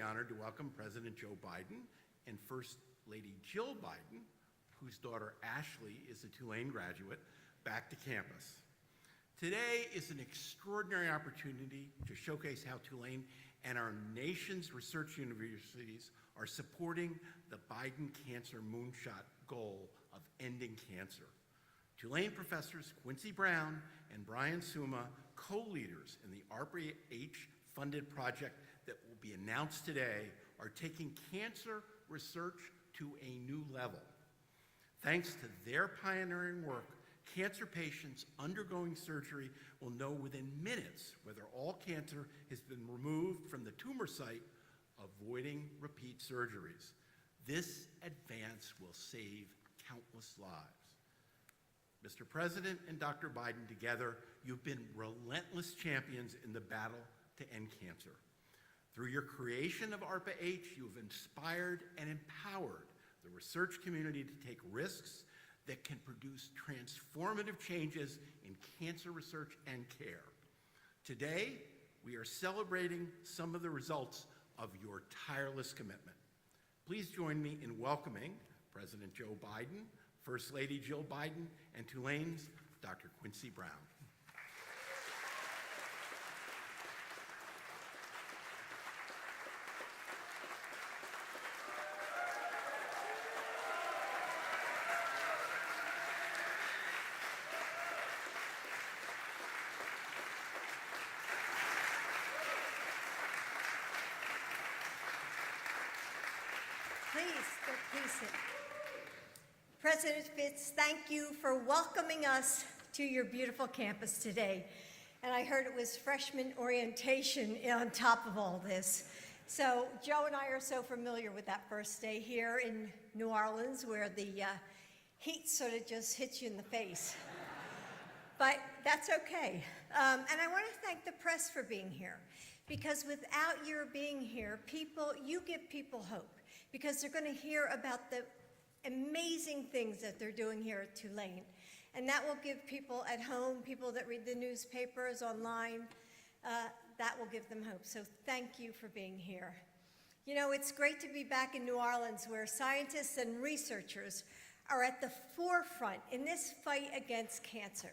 honored to welcome President Joe Biden and First Lady Jill Biden, whose daughter Ashley is a Tulane graduate, back to campus. Today is an extraordinary opportunity to showcase how Tulane and our nation's research universities are supporting the Biden Cancer Moonshot goal of ending cancer. Tulane professors Quincy Brown and Brian Suma, co-leaders in the ARPA-H funded project that will be announced today, are taking cancer research to a new level. Thanks to their pioneering work, cancer patients undergoing surgery will know within minutes whether all cancer has been removed from the tumor site, avoiding repeat surgeries. This advance will save countless lives. Mr. President and Dr. Biden, together, you've been relentless champions in the battle to end cancer. Through your creation of ARPA-H, you have inspired and empowered the research community to take risks that can produce transformative changes in cancer research and care. Today, we are celebrating some of the results of your tireless commitment. Please join me in welcoming President Joe Biden, First Lady Jill Biden, and Tulane's Dr. Quincy Brown. Please sit. President Fitz, thank you for welcoming us to your beautiful campus today. And I heard it was freshman orientation on top of all this. So Joe and I are so familiar with that first day here in New Orleans, where the heat sort of just hits you in the face. But that's okay. And I want to thank the press for being here, because without your being here, you give people hope, because they're going to hear about the amazing things that they're doing here at Tulane. And that will give people at home, people that read the newspapers online, that will give them hope. So thank you for being here. You know, it's great to be back in New Orleans, where scientists and researchers are at the forefront in this fight against cancer.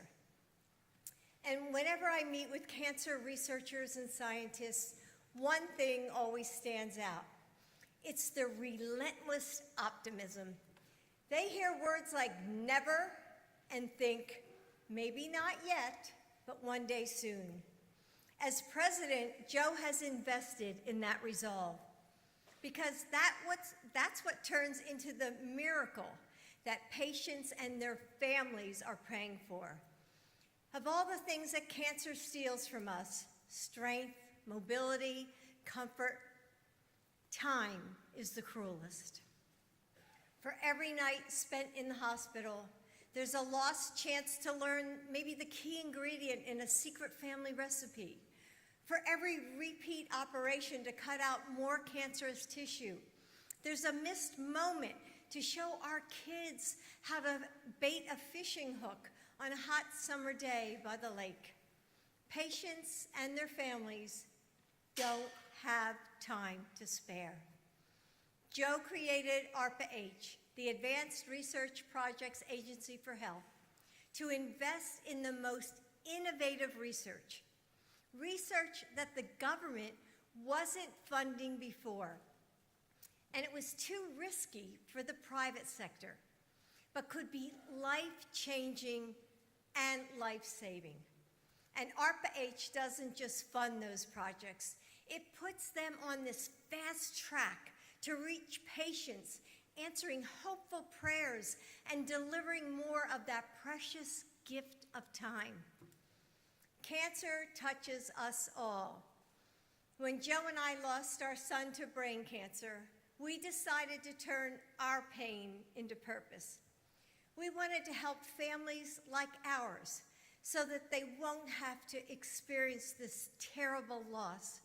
And whenever I meet with cancer researchers and scientists, one thing always stands out. It's the relentless optimism. They hear words like never and think, maybe not yet, but one day soon. As president, Joe has invested in that resolve, because that's what turns into the miracle that patients and their families are praying for. Of all the things that cancer steals from us, strength, mobility, comfort, time is the cruelest. For every night spent in the hospital, there's a lost chance to learn maybe the key ingredient in a secret family recipe. For every repeat operation to cut out more cancerous tissue, there's a missed moment to show our kids how to bait a fishing hook on a hot summer day by the lake. Patients and their families don't have time to spare. Joe created ARPA-H, the Advanced Research Projects Agency for Health, to invest in the most innovative research that the government wasn't funding before. And it was too risky for the private sector, but could be life-changing and life-saving. And ARPA-H doesn't just fund those projects, it puts them on this fast track to reach patients, answering hopeful prayers and delivering more of that precious gift of time. Cancer touches us all. When Joe and I lost our son to brain cancer, we decided to turn our pain into purpose. We wanted to help families like ours so that they won't have to experience this terrible loss.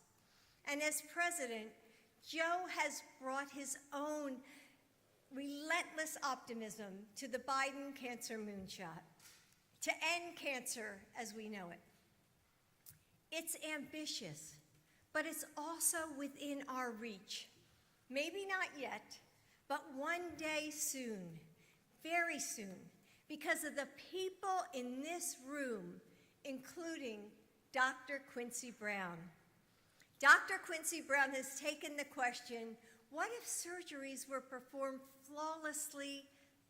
And as president, Joe has brought his own relentless optimism to the Biden Cancer Moonshot, to end cancer as we know it. It's ambitious, but it's also within our reach. Maybe not yet, but one day soon, very soon, because of the people in this room, including Dr. Quincy Brown. Dr. Quincy Brown has taken the question, what if surgeries were performed flawlessly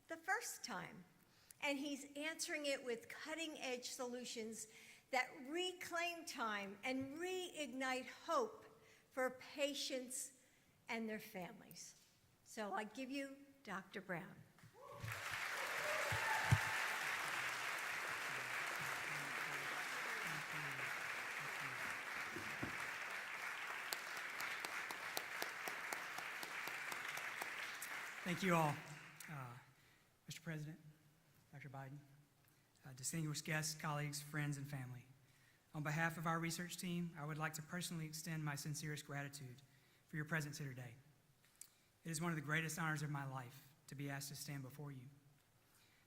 the first time? And he's answering it with cutting-edge solutions that reclaim time and reignite hope for patients and their families. So I give you Dr. Brown. Thank you all, Mr. President, Dr. Biden, distinguished guests, colleagues, friends, and family. On behalf of our research team, I would like to personally extend my sincerest gratitude for your presence here today. It is one of the greatest honors of my life to be asked to stand before you.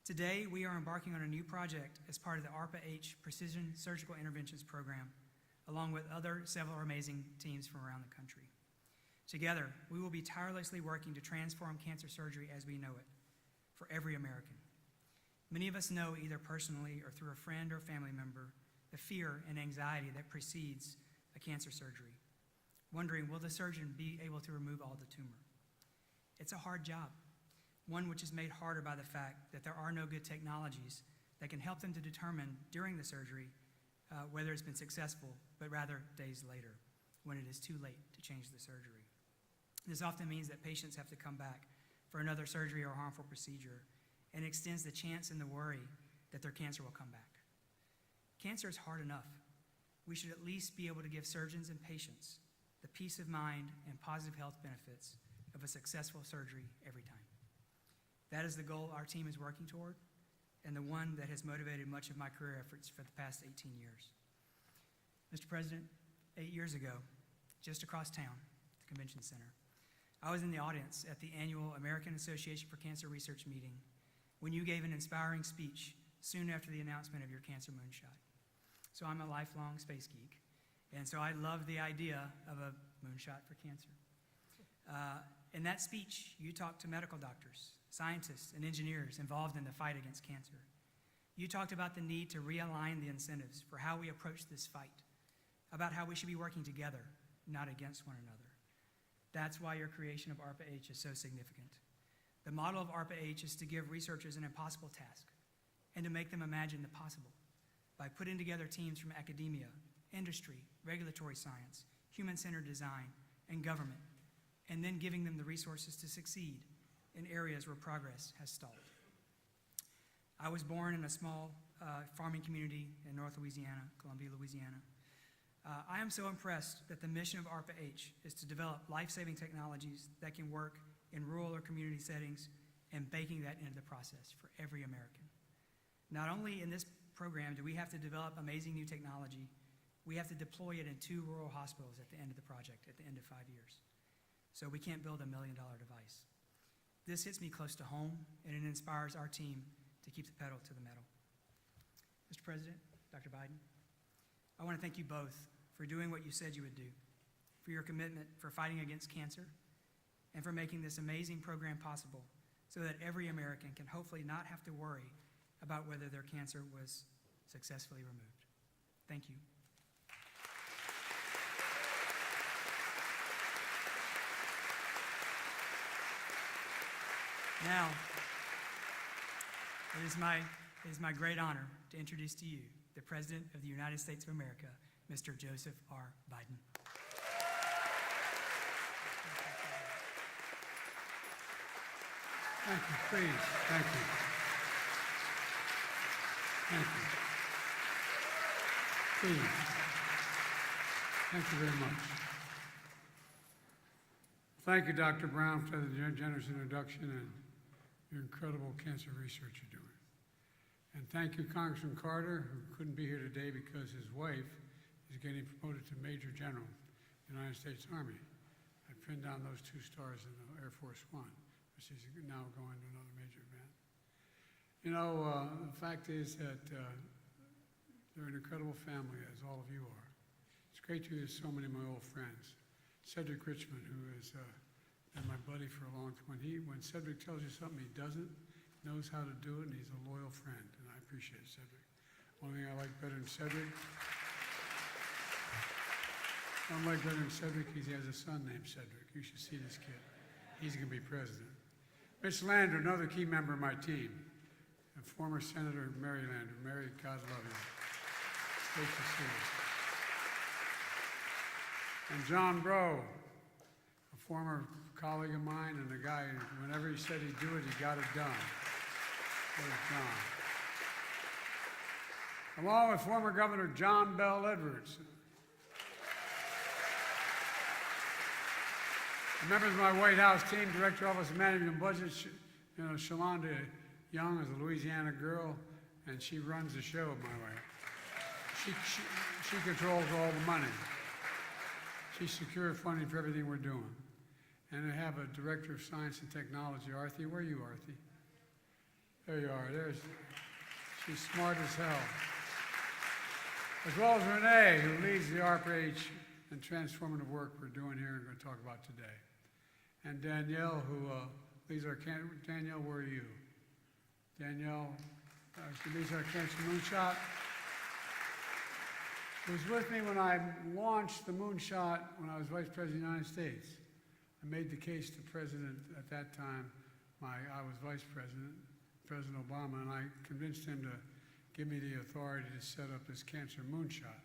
Today, we are embarking on a new project as part of the ARPA-H Precision Surgical Interventions Program, along with several amazing teams from around the country. Together, we will be tirelessly working to transform cancer surgery as we know it for every American. Many of us know either personally or through a friend or family member the fear and anxiety that precedes a cancer surgery, wondering, will the surgeon be able to remove all the tumor? It's a hard job, one which is made harder by the fact that there are no good technologies that can help them to determine during the surgery whether it's been successful, but rather days later when it is too late to change the surgery. This often means that patients have to come back for another surgery or harmful procedure, and extends the chance and the worry that their cancer will come back. Cancer is hard enough. We should at least be able to give surgeons and patients the peace of mind and positive health benefits of a successful surgery every time. That is the goal our team is working toward, and the one that has motivated much of my career efforts for the past 18 years. Mr. President, 8 years ago, just across town, the Convention Center, I was in the audience at the annual American Association for Cancer Research meeting when you gave an inspiring speech soon after the announcement of your cancer moonshot. So I'm a lifelong space geek, and so I love the idea of a moonshot for cancer. In that speech, you talked to medical doctors, scientists, and engineers involved in the fight against cancer. You talked about the need to realign the incentives for how we approach this fight, about how we should be working together, not against one another. That's why your creation of ARPA-H is so significant. The model of ARPA-H is to give researchers an impossible task and to make them imagine the possible by putting together teams from academia, industry, regulatory science, human-centered design, and government, and then giving them the resources to succeed in areas where progress has stalled. I was born in a small farming community in North Louisiana, Columbia, Louisiana. I am so impressed that the mission of ARPA-H is to develop life-saving technologies that can work in rural or community settings and baking that into the process for every American. Not only in this program do we have to develop amazing new technology, we have to deploy it in 2 rural hospitals at the end of the project, at the end of 5 years. So we can't build a $1 million device. This hits me close to home, and it inspires our team to keep the pedal to the metal. Mr. President, Dr. Biden, I want to thank you both for doing what you said you would do, for your commitment for fighting against cancer, and for making this amazing program possible so that every American can hopefully not have to worry about whether their cancer was successfully removed. Thank you. Now, it is my great honor to introduce to you the President of the United States of America, Mr. Joseph R. Biden. Thank you, please. Thank you. Thank you. Please. Thank you very much. Thank you, Dr. Brown, for the generous introduction and your incredible cancer research you're doing. And thank you, Congressman Carter, who couldn't be here today because his wife is getting promoted to Major General in the United States Army. I pinned down those 2 stars in the Air Force One, which is now going to another major event. You know, the fact is that they're an incredible family, as all of you are. It's great great to meet so many of my old friends. Cedric Richmond, who has been my buddy for a long time. When Cedric tells you something he doesn't, knows how to do it, and he's a loyal friend, and I appreciate Cedric. One thing I like better than Cedric, he has a son named Cedric. You should see this kid. He's going to be president. Mitch Lander, another key member of my team, and former Senator Mary Lander. Mary, God love you. Great to see you. And John Breaux, a former colleague of mine, and a guy, whenever he said he'd do it, he got it done. There's John. Along with former Governor John Bell Edwards. The members of my White House team, Director, Office of Management and Budget, Shalonda Young is a Louisiana girl, and she runs the show my way. She controls all the money. She secured funding for everything we're doing. And I have a Director of Science and Technology, Arthi. Where are you, Arthi? There you are. She's smart as hell. As well as Renee, who leads the ARPA-H and transformative work we're doing here and going to talk about today. And Danielle, who leads our Danielle, where are you? Danielle, she leads our Cancer Moonshot. Who was with me when I launched the Moonshot when I was Vice President of the United States. I made the case to President at that time, I was Vice President, President Obama, and I convinced him to give me the authority to set up this Cancer Moonshot,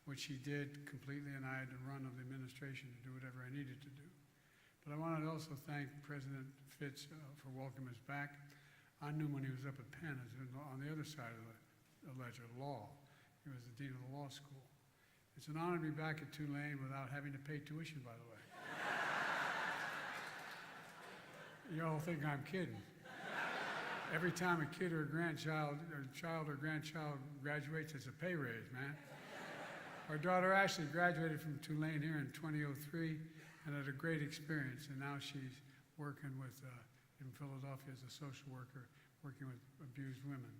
which he did completely, and I had the run of the administration to do whatever I needed to do. But I wanted to also thank President Fitz for welcoming us back. I knew him when he was up at Penn, as on the other side of the ledger, law. He was the dean of the law school. It's an honor to be back at Tulane without having to pay tuition, by the way. You all think I'm kidding. Every time a kid or a grandchild, or child or grandchild graduates, it's a pay raise, man. Our daughter Ashley graduated from Tulane here in 2003 and had a great experience, and now she's working with, in Philadelphia as a social worker, working with abused women.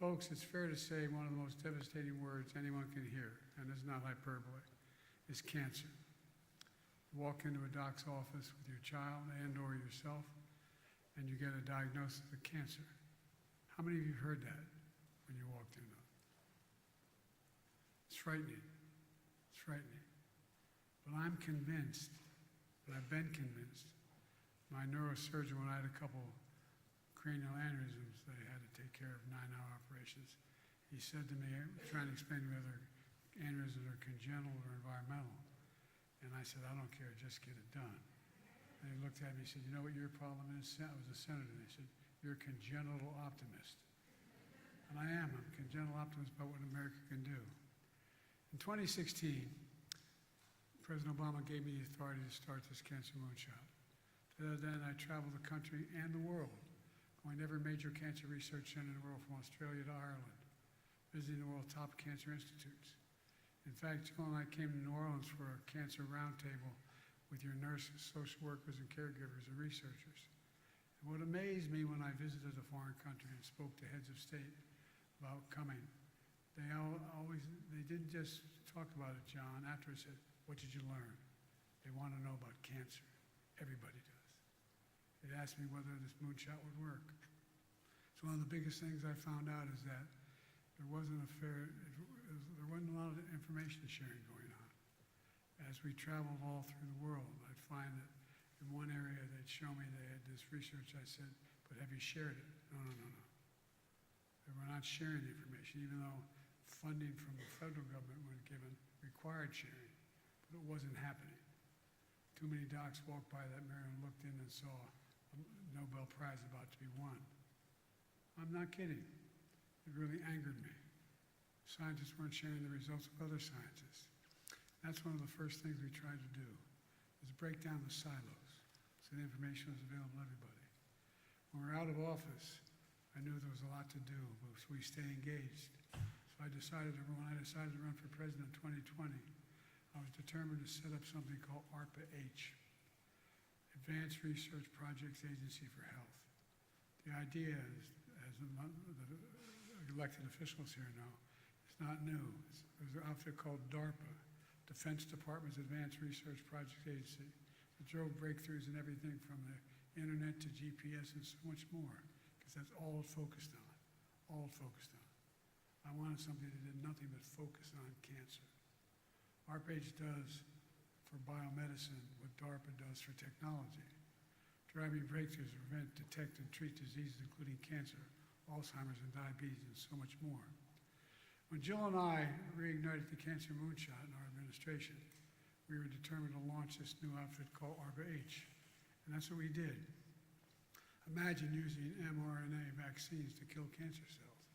Folks, it's fair to say one of the most devastating words anyone can hear, and it's not hyperbole, is cancer. You walk into a doc's office with your child and or yourself, and you get a diagnosis of cancer. How many of you heard that when you walked in? It's frightening. It's frightening. But I'm convinced, and I've been convinced, my neurosurgeon, when I had a couple cranial aneurysms that I had to take care of, 9-hour operations, he said to me, trying to explain to me whether aneurysms are congenital or environmental. And I said, I don't care, just get it done. And he looked at me and said, you know what your problem is? I was a senator. And he said, you're a congenital optimist. And I am. I'm a congenital optimist about what America can do. In 2016, President Obama gave me the authority to start this Cancer Moonshot. Then I traveled the country and the world, going to every major cancer research center in the world, from Australia to Ireland, visiting the world's top cancer institutes. In fact, Jill and I came to New Orleans for a cancer roundtable with your nurses, social workers, and caregivers and researchers. And what amazed me when I visited a foreign country and spoke to heads of state about coming, they didn't just talk about it, John. After I said, what did you learn? They want to know about cancer. Everybody does. They asked me whether this moonshot would work. So one of the biggest things I found out is that there wasn't a lot of information sharing going on. As we traveled all through the world, I'd find that in one area they'd show me they had this research. I said, but have you shared it? No. They were not sharing the information, even though funding from the federal government was given required sharing, but it wasn't happening. Too many docs walked by that mirror and looked in and saw a Nobel Prize about to be won. I'm not kidding. It really angered me. Scientists weren't sharing the results with other scientists. That's one of the first things we tried to do, is break down the silos so the information was available to everybody. When we were out of office, I knew there was a lot to do, but we stay engaged. So when I decided to run for president in 2020, I was determined to set up something called ARPA-H, Advanced Research Projects Agency for Health. The idea is, as the elected officials here know, it's not new. There's an outfit called DARPA, Defense Department's Advanced Research Project Agency, that drove breakthroughs in everything from the internet to GPS and so much more, because that's all it focused on, all it focused on. I wanted somebody that did nothing but focus on cancer. ARPA-H does for biomedicine what DARPA does for technology, driving breakthroughs to prevent, detect, and treat diseases including cancer, Alzheimer's, and diabetes, and so much more. When Jill and I reignited the Cancer Moonshot in our administration, we were determined to launch this new outfit called ARPA-H, and that's what we did. Imagine using mRNA vaccines to kill cancer cells.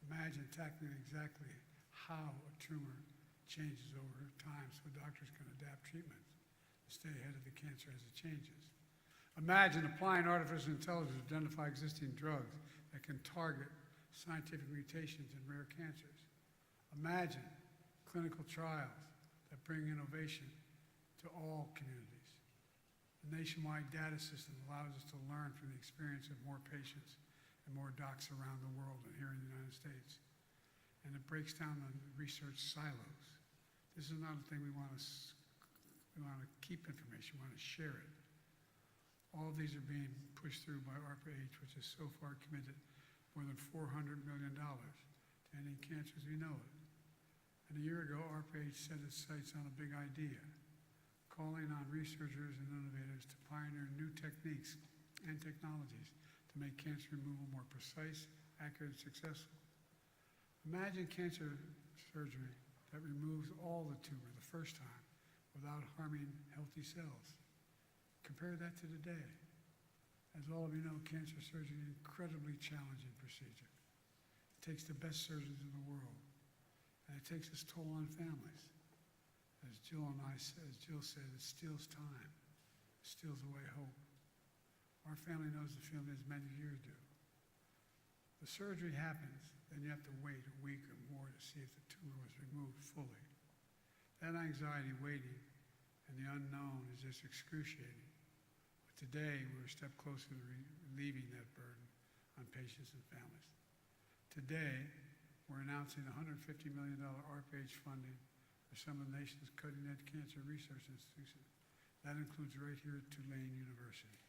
Imagine tackling exactly how a tumor changes over time so doctors can adapt treatments to stay ahead of the cancer as it changes. Imagine applying artificial intelligence to identify existing drugs that can target scientific mutations in rare cancers. Imagine clinical trials that bring innovation to all communities. The nationwide data system allows us to learn from the experience of more patients and more docs around the world and here in the United States. And it breaks down the research silos. This is not a thing we want to keep information, we want to share it. All of these are being pushed through by ARPA-H, which has so far committed more than $400 million to ending cancer as we know it. And a year ago, ARPA-H set its sights on a big idea, calling on researchers and innovators to pioneer new techniques and technologies to make cancer removal more precise, accurate, and successful. Imagine cancer surgery that removes all the tumor the first time without harming healthy cells. Compare that to today. As all of you know, cancer surgery is an incredibly challenging procedure. It takes the best surgeons in the world, and it takes its toll on families. As Jill said, it steals time. It steals away hope. Our family knows the feeling as many of you do. The surgery happens, then you have to wait a week or more to see if the tumor was removed fully. That anxiety, waiting, and the unknown is just excruciating. But today, we're a step closer to relieving that burden on patients and families. Today, we're announcing $150 million ARPA-H funding for some of the nation's cutting-edge cancer research institutions. That includes right here at Tulane University.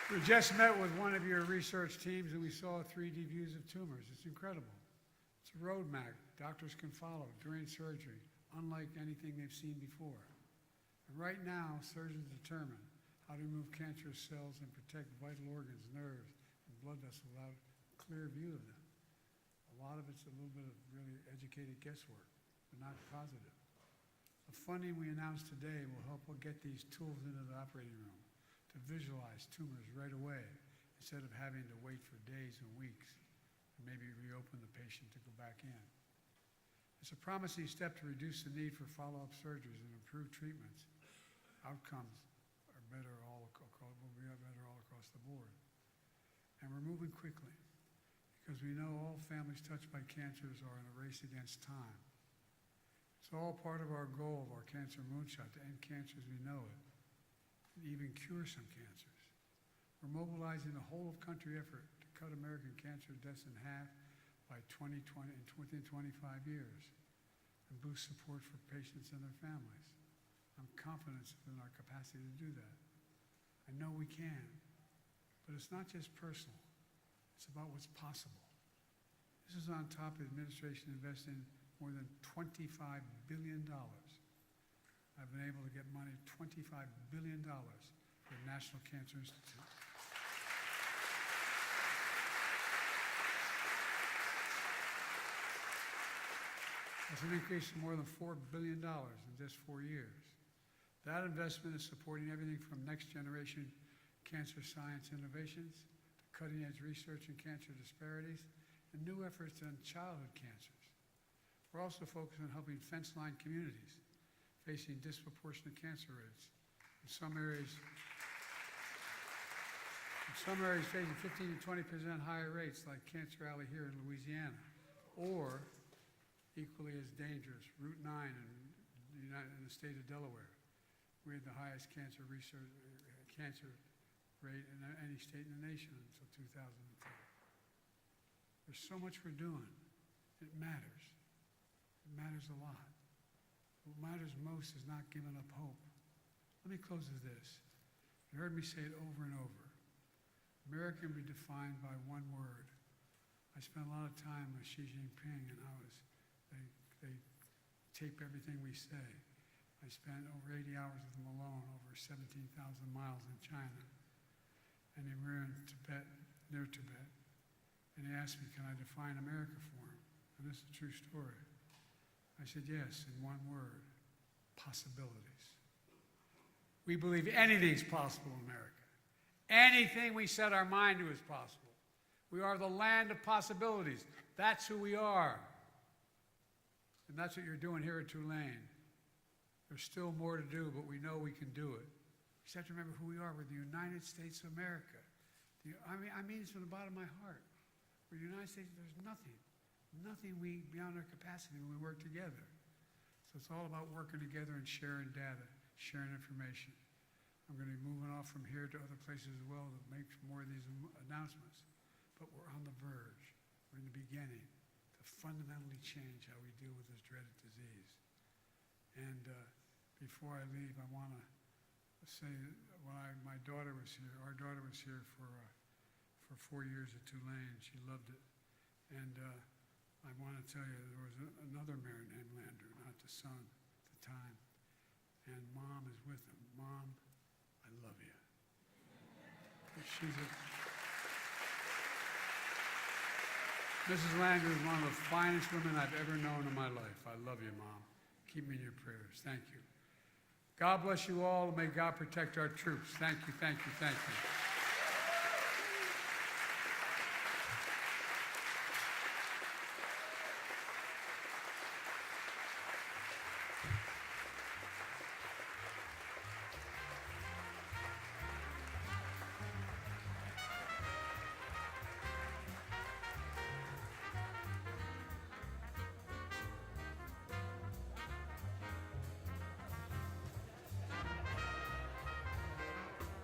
We just met with one of your research teams and we saw 3D views of tumors. It's incredible. It's a roadmap doctors can follow during surgery, unlike anything they've seen before. And right now, surgeons determine how to remove cancerous cells and protect vital organs, nerves, and blood vessels without a clear view of them. A lot of it's a little bit of really educated guesswork, but not positive. The funding we announced today will help get these tools into the operating room to visualize tumors right away instead of having to wait for days and weeks and maybe reopen the patient to go back in. It's a promising step to reduce the need for follow-up surgeries and improve treatments. Outcomes are better all across the board. And we're moving quickly because we know all families touched by cancers are in a race against time. It's all part of our goal of our Cancer Moonshot to end cancer as we know it, and even cure some cancers. We're mobilizing a whole-of-country effort to cut American cancer deaths in half by 2020 and within 25 years and boost support for patients and their families. I'm confident in our capacity to do that. I know we can, but it's not just personal. It's about what's possible. This is on top of the administration investing more than $25 billion. I've been able to get money, $25 billion for the National Cancer Institute. That's an increase of more than $4 billion in just 4 years. That investment is supporting everything from next-generation cancer science innovations to cutting-edge research in cancer disparities and new efforts on childhood cancers. We're also focused on helping fence-line communities facing disproportionate cancer rates. In some areas facing 15 to 20% higher rates, like Cancer Alley here in Louisiana, or equally as dangerous, Route 9 in the state of Delaware. We had the highest cancer rate in any state in the nation until 2010. There's so much we're doing. It matters. It matters a lot. What matters most is not giving up hope. Let me close with this. You heard me say it over and over. America can be defined by one word. I spent a lot of time with Xi Jinping, and they tape everything we say. I spent over 80 hours with him alone, over 17,000 miles in China. And we were in Tibet, near Tibet. And he asked me, can I define America for him? And this is a true story. I said, yes, in one word, possibilities. We believe anything's possible in America. Anything we set our mind to is possible. We are the land of possibilities. That's who we are. And that's what you're doing here at Tulane. There's still more to do, but we know we can do it. You just have to remember who we are. We're the United States of America. I mean this from the bottom of my heart. We're the United States. There's nothing beyond our capacity when we work together. So it's all about working together and sharing data, sharing information. I'm going to be moving off from here to other places as well to make more of these announcements. But we're on the verge. We're in the beginning to fundamentally change how we deal with this dreaded disease. And before I leave, I want to say when my daughter was here, our daughter was here for 4 years at Tulane. She loved it. And I want to tell you, there was another mayor named Landry, not the son at the time. And Mom is with him. Mom, I love you. Mrs. Landry is one of the finest women I've ever known in my life. I love you, Mom. Keep me in your prayers. Thank you. God bless you all, and may God protect our troops. Thank you, thank you, thank you.